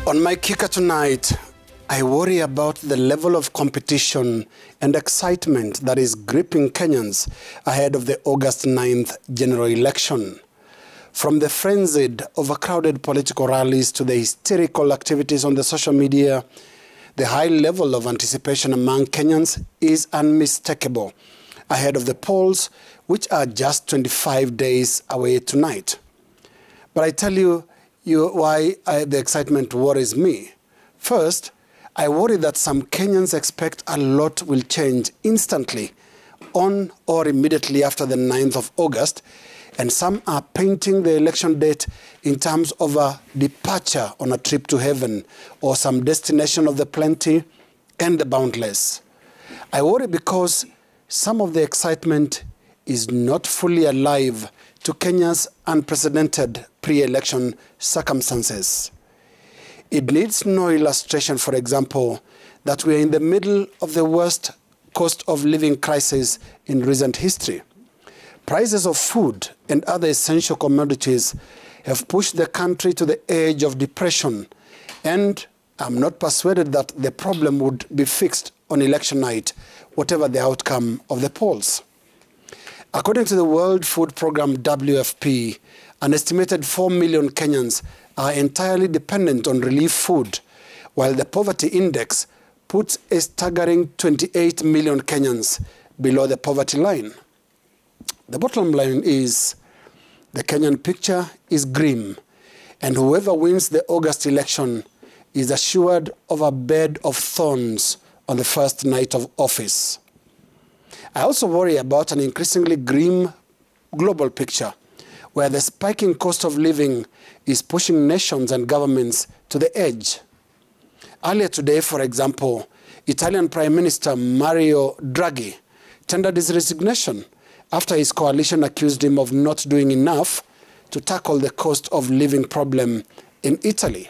On my kicker tonight, I worry about the level of competition and excitement that is gripping Kenyans ahead of the August 9th general election. From the frenzied, overcrowded political rallies to the hysterical activities on the social media, the high level of anticipation among Kenyans is unmistakable ahead of the polls, which are just 25 days away tonight. But I tell you why the excitement worries me. First, I worry that some Kenyans expect a lot will change instantly on or immediately after the 9th of August, and some are painting the election date in terms of a departure on a trip to heaven or some destination of the plenty and the boundless. I worry because some of the excitement is not fully alive to Kenya's unprecedented pre-election circumstances. It needs no illustration, for example, that we are in the middle of the worst cost of living crisis in recent history. Prices of food and other essential commodities have pushed the country to the edge of depression, and I'm not persuaded that the problem would be fixed on election night, whatever the outcome of the polls. According to the World Food Programme WFP, an estimated 4 million Kenyans are entirely dependent on relief food, while the poverty index puts a staggering 28 million Kenyans below the poverty line. The bottom line is the Kenyan picture is grim, and whoever wins the August election is assured of a bed of thorns on the first night of office. I also worry about an increasingly grim global picture, where the spiking cost of living is pushing nations and governments to the edge. Earlier today, for example, Italian Prime Minister Mario Draghi tendered his resignation after his coalition accused him of not doing enough to tackle the cost of living problem in Italy.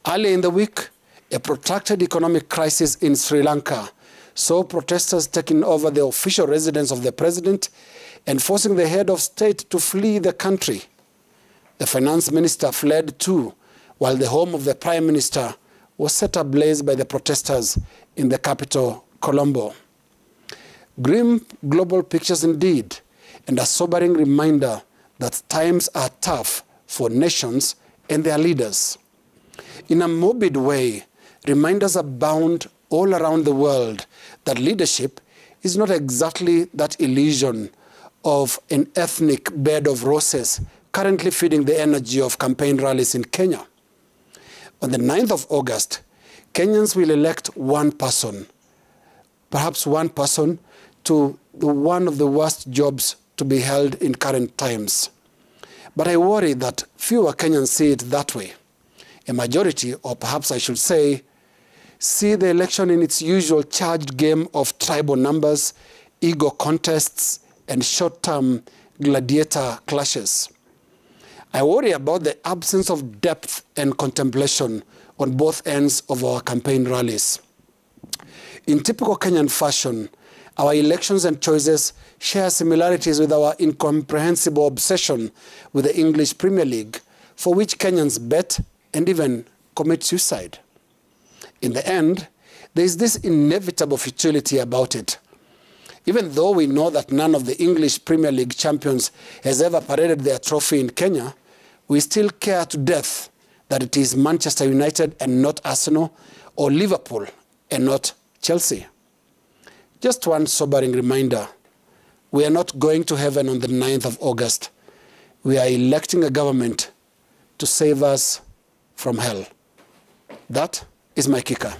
Earlier in the week, a protracted economic crisis in Sri Lanka saw protesters taking over the official residence of the president and forcing the head of state to flee the country. The finance minister fled too, while the home of the prime minister was set ablaze by the protesters in the capital, Colombo. Grim global pictures indeed, and a sobering reminder that times are tough for nations and their leaders. In a morbid way, reminders abound all around the world that leadership is not exactly that illusion of an ethnic bed of roses currently feeding the energy of campaign rallies in Kenya. On the 9th of August, Kenyans will elect one person, perhaps one person, to one of the worst jobs to be held in current times. But I worry that fewer Kenyans see it that way. A majority, or perhaps I should say, see the election in its usual charged game of tribal numbers, ego contests, and short-term gladiator clashes. I worry about the absence of depth and contemplation on both ends of our campaign rallies. In typical Kenyan fashion, our elections and choices share similarities with our incomprehensible obsession with the English Premier League, for which Kenyans bet and even commit suicide. In the end, there is this inevitable futility about it. Even though we know that none of the English Premier League champions has ever paraded their trophy in Kenya, we still care to death that it is Manchester United and not Arsenal, or Liverpool and not Chelsea. Just one sobering reminder: we are not going to heaven on the 9th of August. We are electing a government to save us from hell. That is my kicker.